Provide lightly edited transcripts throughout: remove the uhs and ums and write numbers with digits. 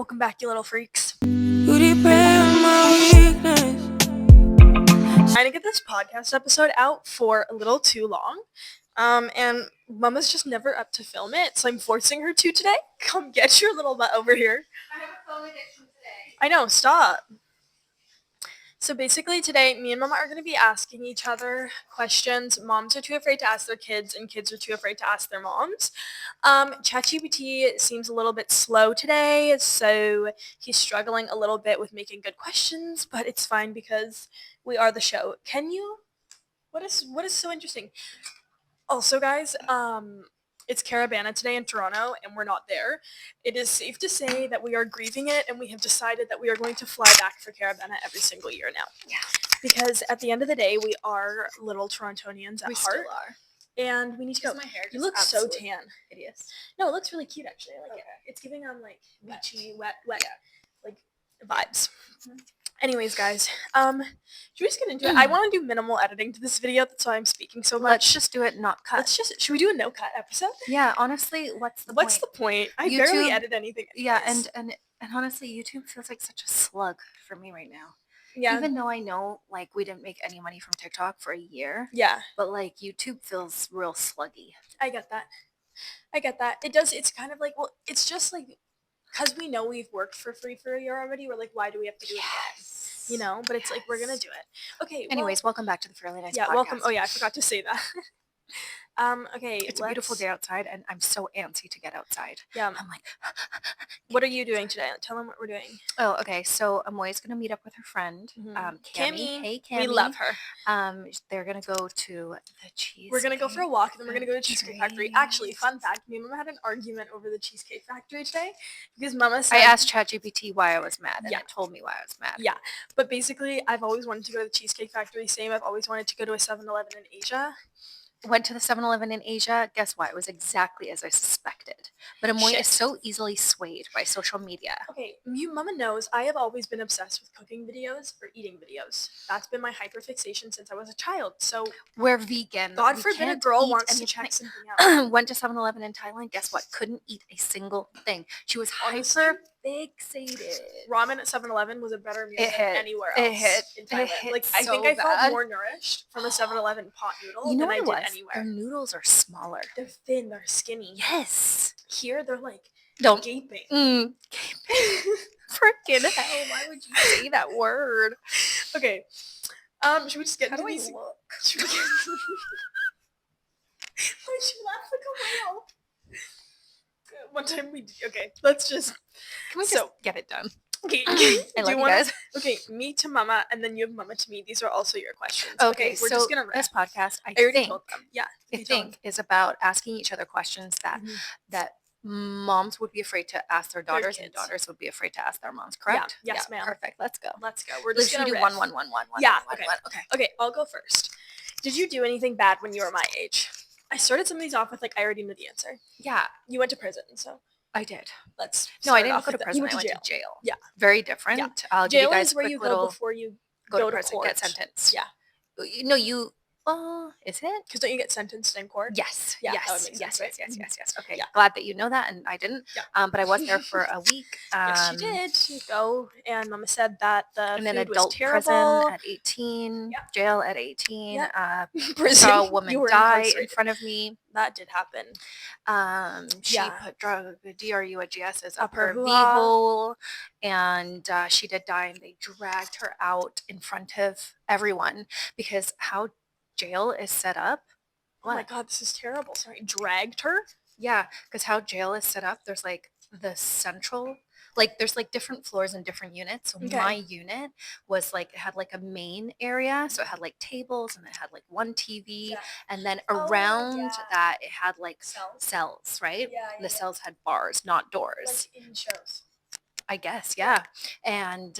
Welcome back, you little freaks. You prey on my weakness. Trying to get this podcast episode out for a little too long. And Mama's just never up to film it, so I'm forcing her to today. Come get your little butt over here. I have a phone addiction today. I know, stop. So basically today, me and Mama are going to be asking each other questions. Moms are too afraid to ask their kids, and kids are too afraid to ask their moms. ChatGPT seems a little bit slow today, so he's struggling a little bit with making good questions, but it's fine because we are the show. What is so interesting? Also, guys, it's Carabana today in Toronto, and we're not there. It is safe to say that we are grieving it, and we have decided that we are going to fly back for Carabana every single year now. Yeah. Because at the end of the day, we are little Torontonians at We heart, still are. and we need to go. My hair You just look so absolutely tan. hideous. No, it looks really cute actually. I like it. Okay. It's giving like Wet. beachy, wet, Yeah. like vibes. Mhm. Anyways, guys, should we just get into it? I want to do minimal editing to this video. That's why I'm speaking so much. Let's just do it not cut. Should we do a no cut episode? Yeah, honestly, what's the point? I barely YouTube- edit anything. Yeah, anyways. and honestly, YouTube feels like such a slug for me right now. yeah, Even though I know like we didn't make any money from TikTok for a year, yeah, but like YouTube feels real sluggy. I get that. It does. It's kind of like, well, it's just like, because we know we've worked for free for a year already. We're like, why do we have to do it again? You know, but it's like we're gonna do it. Okay. Anyways, welcome back to the Fairly Nice yeah, podcast. welcome. Oh yeah, I forgot to say that. Okay. It's a beautiful day outside, and I'm so antsy to get outside. Yeah. I'm like, What are you doing today? Tell them what we're doing. oh, okay. So Amoi's gonna meet up with her friend, Mhm. Cammy. Hey, Cammy. We love her. They're gonna go to the cheesecake. We're gonna go for a walk, and then we're gonna go to Cheesecake Factory. Actually, Factory. fun fact: me and Mama had an argument over the Cheesecake Factory today because Mama said, I asked ChatGPT why I was mad, and Yeah. it told me why I was mad. Yeah, but basically, I've always wanted to go to the Cheesecake Factory. Same, I've always wanted to go to a 7-Eleven in Asia. Went to the 7-Eleven in Asia. Guess what? It was exactly as I suspected. But Amoi Shit. is so easily swayed by social media. Okay, Mama knows I have always been obsessed with cooking videos or eating videos. That's been my hyperfixation since I was a child. So, We're vegan. God We forbid a can't girl eat wants to anything. check something out. Went to 7-Eleven in Thailand. Guess what? Couldn't eat a single thing. She was Honestly, hyper fixated. Ramen at 7-Eleven was a better meal It than hit. anywhere It else hit. in It Thailand. hit Like, I think so I felt bad. more nourished from a 7-Eleven pot noodle You know than I what did it was? anywhere. Their noodles are smaller. They're thin, they're skinny. Yes. Here, they're like Don't. gaping. Freaking hell! Why would you say that word? Okay. Should we just get How into do I these? look? Should we get... Why'd you laugh like a whale? One time okay, let's just... Can we just So- get it done? Okay, I love you guys. Okay, me to Mama, and then you have Mama to me. These are also your questions. Okay, we're so just gonna this podcast, I already think, told them. Yeah, I you told think is about asking each other questions that them. that moms would be afraid to ask their daughters, and kids. daughters would be afraid to ask their moms. Correct? Yes, ma'am. Perfect. Let's go. Let's go. We're Let's just gonna do riff. one. Yeah, one, okay. one. Okay. Okay, I'll go first. Did you do anything bad when you were my age? I started some of these off with like I already know the answer. Yeah, You went to prison, so I did. let's. No, I start didn't off go to with that. prison. You I went jail. to jail. Yeah. Very different. Yeah. I'll give Jail you guys is a where quick you little go before you go to to prison, court. get sentenced. Yeah. No, you. Is it? Because don't you get sentenced in court? Yes. Yeah, that Yes. would make Yes. sense, Yes. right? Yes. Yes. Yes. Okay. Yeah. Glad that you know that, and I didn't. Yeah. But I was there for a week. Yes, you did. You go, and Mama said that the And then food was adult terrible. prison at 18, Yeah. jail at 18. Yeah. I Prison. saw a You woman were die in incarcerated. front of me. That did happen. She Yeah. put DRUGSs Up up her her hoo-ha. hole, and she did die, and they dragged her out in front of everyone because how jail is set up. Oh my What? God, this is terrible. Sorry, dragged her. Yeah, because how jail is set up, there's like the central, like there's like different floors and different units. So Okay. my unit was like, it had like a main area. So it had like tables, and it had like one TV. Yeah. And then Oh, around yeah. that, it had like Cells? cells, right? Yeah, The cells had bars, not doors. Like in shows. I guess, yeah. And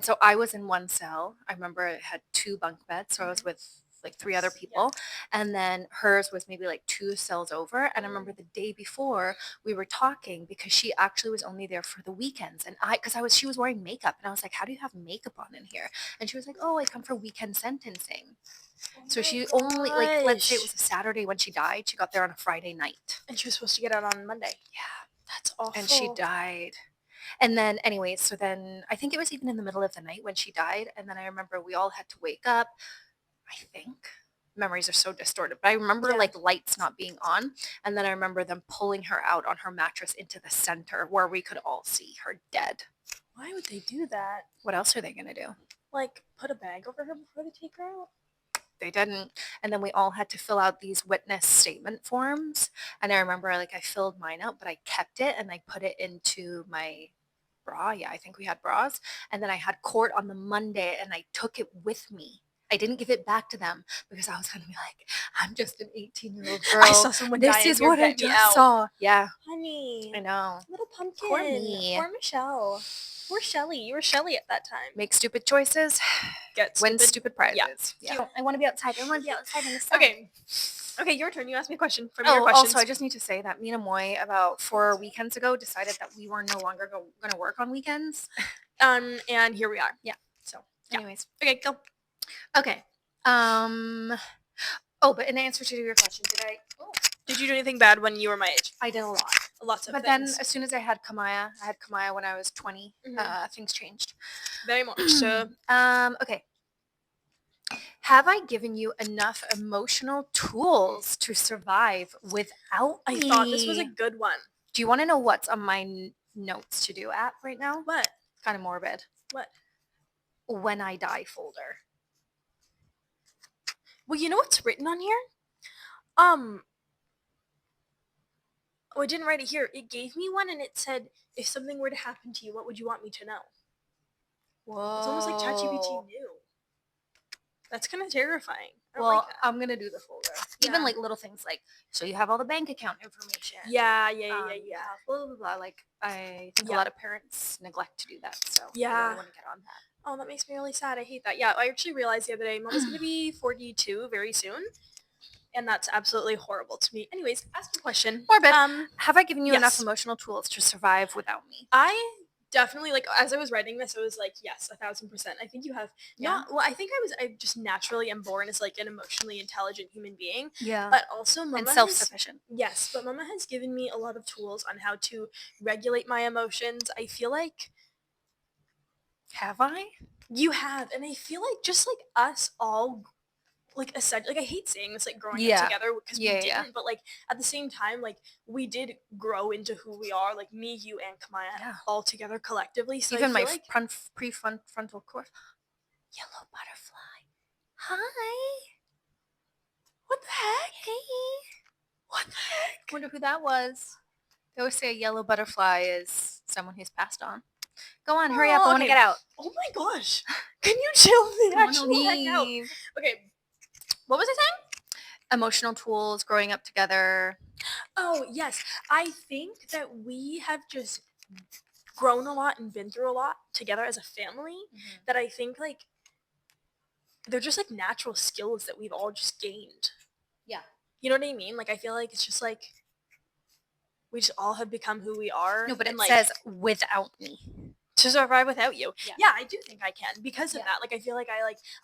so I was in one cell. I remember it had 2 bunk beds, so I was with like 3 other people, and then hers was maybe like 2 cells over. And I remember the day before we were talking because she actually was only there for the weekends, and she was wearing makeup, and I was like, how do you have makeup on in here? And she was like, oh, I come for weekend sentencing. So she only, like, let's say it was a Saturday when she died, she got there on a Friday night. And she was supposed to get out on Monday. Yeah. That's awful. And she died. And then anyways, so then I think it was even in the middle of the night when she died. And then I remember we all had to wake up. I think memories are so distorted, but I remember Yeah. like lights not being on. And then I remember them pulling her out on her mattress into the center where we could all see her dead. Why would they do that? What else are they going to do? Like, put a bag over her before they take her out? They didn't. And then we all had to fill out these witness statement forms. And I remember like I filled mine out, but I kept it and I put it into my bra. Yeah, I think we had bras. And then I had court on the Monday and I took it with me. I didn't give it back to them because I was going to be like, I'm just an 18-year-old girl. I saw someone die This and is here, what I get me just out. saw. Yeah, Honey. I know. Little pumpkin. Poor me. Poor Michelle. Poor Shelly. You were Shelly at that time. Make stupid choices. Get Win stupid prizes. Yeah. I want to be outside. I want to be outside in the sun. Okay, your turn. You asked me a question from your Oh, questions. also, I just need to say that me and Amoi about 4 weekends ago decided that we were no longer going to work on weekends. And here we are. Yeah. So, anyways. Okay, go. Okay. Oh, but in answer to your question, did you do anything bad when you were my age? I did a lot. Lots of But things. then as soon as I had Kamaya when I was 20, things changed. Very much so. Okay. Have I given you enough emotional tools to survive without me? I thought this was a good one. Do you want to know what's on my notes to do app right now? What? Kind of morbid. What? When I die folder. Well, you know what's written on here? Oh, I didn't write it here. It gave me one and it said, if something were to happen to you, what would you want me to know? Whoa. It's almost like ChatGPT knew. That's kind of terrifying. Well, like I'm going to do the folder. Yeah. Even like little things like, so you have all the bank account information. Yeah. Blah, blah, blah. Like, I think a lot of parents neglect to do that. So I really want to get on that. Oh, that makes me really sad. I hate that. Yeah, I actually realized the other day, Mom is going to be 42 very soon. And that's absolutely horrible to me. Anyways, ask a question. Morbid. Have I given you enough emotional tools to survive without me? I definitely, like, as I was writing this, I was like, yes, 1,000%. I think you have. I think I just naturally am born as, like, an emotionally intelligent human being. Yeah. But also, Mama and self-sufficient. Yes, but Mama has given me a lot of tools on how to regulate my emotions. I feel like. Have I? You have, and I feel like just, like, us all, like, essentially, like, I hate saying this, like, growing up together, because we didn't, but, like, at the same time, like, we did grow into who we are, like, me, you, and Kamaya, all together collectively, so even I feel my like prefrontal cortex. Yellow butterfly. Hi. What the heck? Hey. What the heck? Wonder who that was. They always say a yellow butterfly is someone who's passed on. Go on, hurry up. I want to get out. Oh my gosh. Can you chill the actual heck out? Okay. What was I saying? Emotional tools, growing up together. Oh, yes. I think that we have just grown a lot and been through a lot together as a family that I think, like, they're just, like, natural skills that we've all just gained. Yeah. You know what I mean? Like, I feel like it's just, like, we just all have become who we are. No, but it says without me. To survive without you. Yeah, I do think I can because of that. Like, I feel like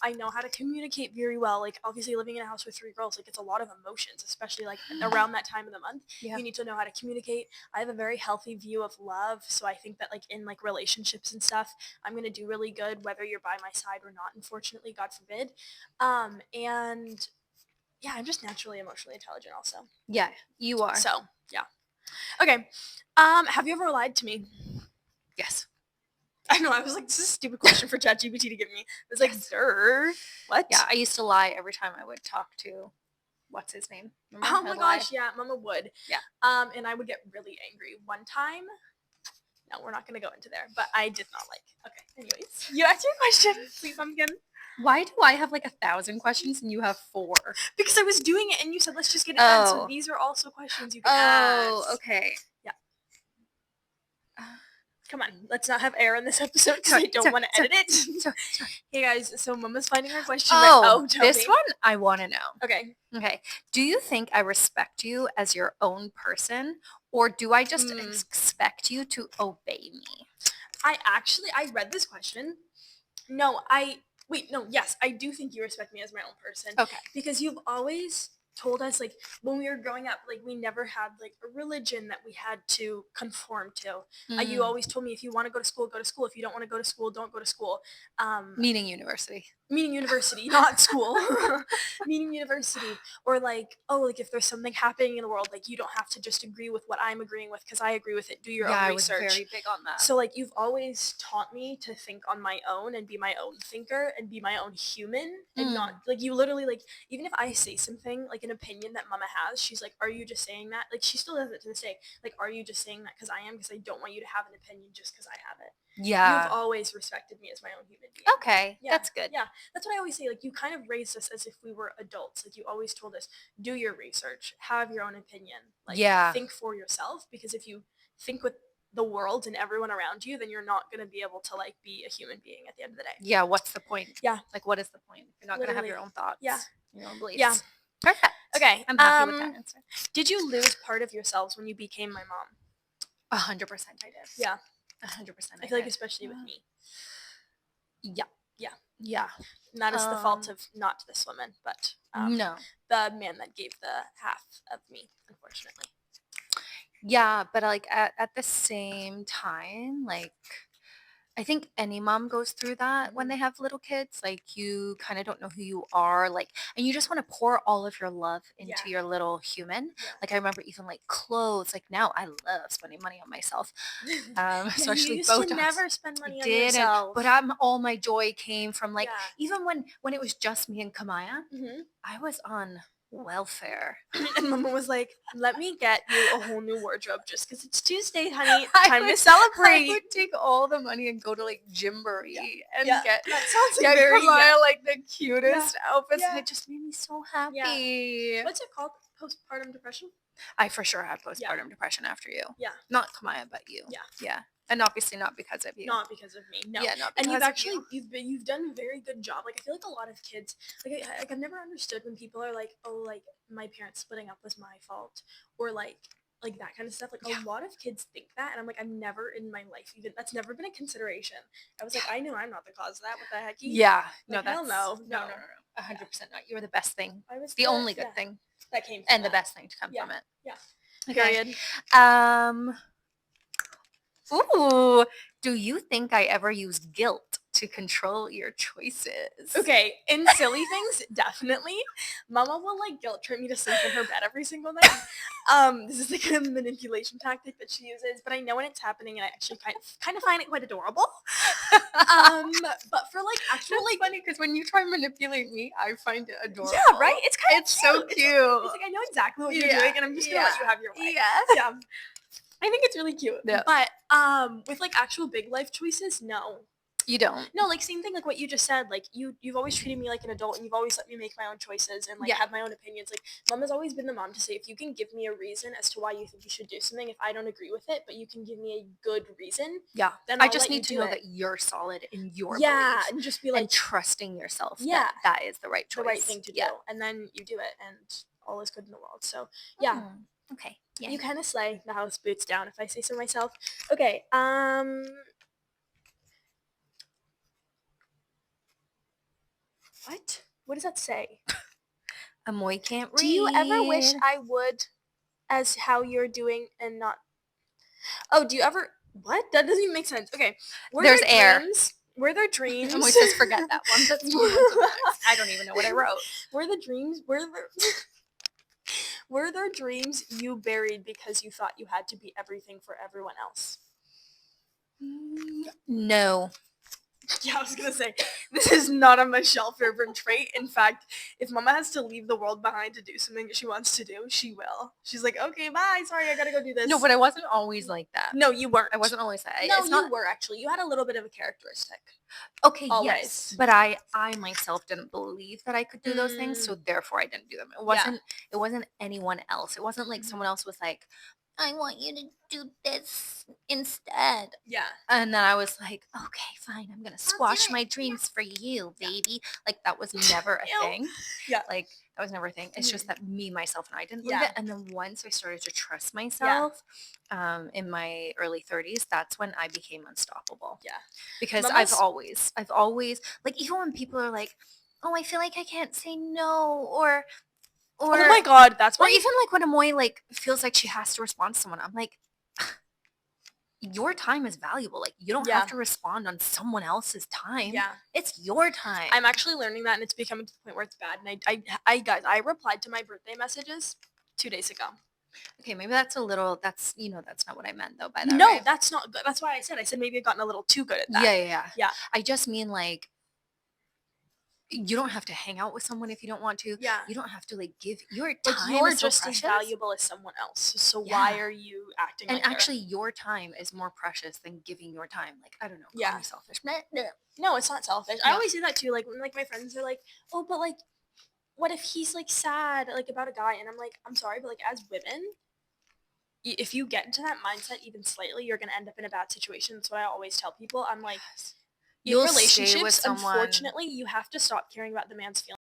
I know how to communicate very well. Like, obviously living in a house with 3 girls, like, it's a lot of emotions, especially, like, around that time of the month. You need to know how to communicate. I have a very healthy view of love, so I think that, like, in, like, relationships and stuff, I'm going to do really good whether you're by my side or not, unfortunately, God forbid. And yeah, I'm just naturally emotionally intelligent also. Yeah, you are. So, yeah. Okay. Have you ever lied to me? Yes. I know, I was like, this is a stupid question for ChatGPT to give me. I was like, sir, what? Yeah, I used to lie every time I would talk to, what's his name? Remember? Oh my gosh, yeah, Mama would. Yeah. And I would get really angry. One time, no, we're not going to go into there, but I did not like. Okay, anyways. You asked your question, please, pumpkin. Why do I have like 1,000 questions and you have 4? Because I was doing it and you said, let's just get it done. So these are also questions you can ask. Oh, okay. Yeah. Come on, let's not have air in this episode because I don't want to edit it. Hey guys, so Mama's finding her question. This one I want to know. Okay. Do you think I respect you as your own person, or do I just expect you to obey me? I read this question. Yes, I do think you respect me as my own person. Okay. Because you've always told us, like, when we were growing up, like, we never had, like, a religion that we had to conform to. You always told me, if you want to go to school, go to school. If you don't want to go to school, don't go to school. Meaning university. Meaning university, not school. Meaning university. Or like, oh, like if there's something happening in the world, like you don't have to just agree with what I'm agreeing with because I agree with it. Do your Yeah, own I was research. very big on that. So like you've always taught me to think on my own and be my own thinker and be my own human and not like you literally like even if I say something like an opinion that mama has, she's like, are you just saying that? Like she still does it to this day. Like, are you just saying that because I am? Because I don't want you to have an opinion just because I have it. Yeah. You've always respected me as my own human being. Okay, Yeah, that's good. Yeah, that's what I always say. Like, you kind of raised us as if we were adults. Like, you always told us, do your research, have your own opinion. Like, Yeah. think for yourself. Because if you think with the world and everyone around you, then you're not going to be able to, like, be a human being at the end of the day. Yeah, what's the point? Yeah. Like, what is the point? You're not going to have Literally. your own thoughts. Yeah. Your own beliefs. Yeah. Perfect. Okay. I'm happy with that answer. Did you lose part of yourselves when you became my mom? 100% I did. Yeah. 100% I feel like especially with me. Yeah. Yeah. Yeah. And that is the fault of not this woman, but no. the man that gave the half of me, unfortunately. Yeah, but like at the same time, like I think any mom goes through that when they have little kids. Like you kind of don't know who you are, like, and you just want to pour all of your love into your little human. Yeah. Like I remember even like clothes. Like now I love spending money on myself, especially you used Botox. to never spend money on Didn't, yourself. but all my joy came from like even when it was just me and Kamaya, I was on welfare. And Mama was like, let me get you a whole new wardrobe just because it's Tuesday, honey. Time to celebrate. I would take all the money and go to like Gymboree and get that sounds like very Kamaya like the cutest outfits, and it just made me so happy. Yeah. What's it called? Postpartum depression? I for sure had postpartum depression after you. Yeah. Not Kamaya, but you. Yeah. Yeah. And obviously not because of you. Not because of me. No. Yeah, not because and you've of actually you. you've done a very good job. Like I feel like a lot of kids like I've never understood when people are like, oh, like my parents splitting up was my fault, or like that kind of stuff. Like a lot of kids think that, and I'm like, I've never in my life even that's never been a consideration. I was like, I know I'm not the cause of that. What the heck? Yeah. Like, no, that's no. 100% not. You were the best thing. I was the only good thing that came from and the best thing to come from it. Yeah. Okay. Period. Ooh, do you think I ever use guilt to control your choices? Okay, in silly things, definitely. Mama will like guilt trip me to sleep in her bed every single night. This is like a manipulation tactic that she uses, but I know when it's happening, and I actually kind of find it quite adorable. But for like actual That's funny because when you try and manipulate me, I find it adorable. Yeah, right. It's so cute. It's like I know exactly what you're doing, and I'm just gonna let you have your way. Yeah. I think it's really cute. Yeah. But with like actual big life choices, no. You don't. No, like same thing like what you just said. Like you've always treated me like an adult, and you've always let me make my own choices and like have my own opinions. Like mom has always been the mom to say, if you can give me a reason as to why you think you should do something, if I don't agree with it, but you can give me a good reason. Yeah. Then I just need to know that you're solid in your belief. And just be like and trusting yourself. Yeah. That is the right choice. The right thing to do. And then you do it, and all is good in the world. So yeah. Okay. Yeah. You kind of slay the house boots down, if I say so myself. Okay. What? What does that say? Amoi can't read. Do you ever wish I would as how you're doing and not... Oh, do you ever... What? That doesn't even make sense. Okay. There's air. Were there dreams? Amoi says forget that one. That's I don't even know what I wrote. Were there dreams you buried because you thought you had to be everything for everyone else? No. Yeah, I was gonna say, this is not a Michelle favorite trait. In fact, if Mama has to leave the world behind to do something that she wants to do, she will. She's like, okay, bye. Sorry, I gotta go do this. No, but I wasn't always like that. No, you weren't. I wasn't always that. No, you were actually. You had a little bit of a characteristic. Okay, always. Yes, but I myself didn't believe that I could do those things, so therefore I didn't do them. It wasn't anyone else. It wasn't like someone else was like, I want you to do this instead. Yeah. And then I was like, okay, fine. I'm going to squash my dreams for you, baby. Like, that was never a thing. Yeah. Like, that was never a thing. It's just that me, myself, and I didn't believe it. And then once I started to trust myself in my early 30s, that's when I became unstoppable. Yeah. Because I've always, like, even when people are like, oh, I feel like I can't say no, or Or Oh my god, that's or my even like when Amoi like feels like she has to respond to someone, I'm like, your time is valuable. Like you don't have yeah. to respond on someone else's time. Yeah. It's your time. I'm actually learning that, and it's becoming to the point where it's bad. And I guys, I replied to my birthday messages 2 days ago. Okay, maybe that's a little. That's that's not what I meant though by that, No, right? that's not good. That's why I said maybe I've gotten a little too good at that. Yeah, yeah, yeah. Yeah. I just mean like you don't have to hang out with someone if you don't want to. Yeah. You don't have to like give your Like time you're is so just as precious. valuable as someone else. So why Yeah. are you acting And like actually your time is more precious than giving your time. Like, I don't know, call yeah. me selfish. Meh, no. No, it's not selfish. I No. always say that too. Like when like my friends are like, "Oh, but like, what if he's like sad like about a guy?" And I'm like, "I'm sorry, but like as women, if you get into that mindset even slightly, you're gonna end up in a bad situation." That's what I always tell people. I'm like, in You'll stay with relationships, someone unfortunately, you have to stop caring about the man's feelings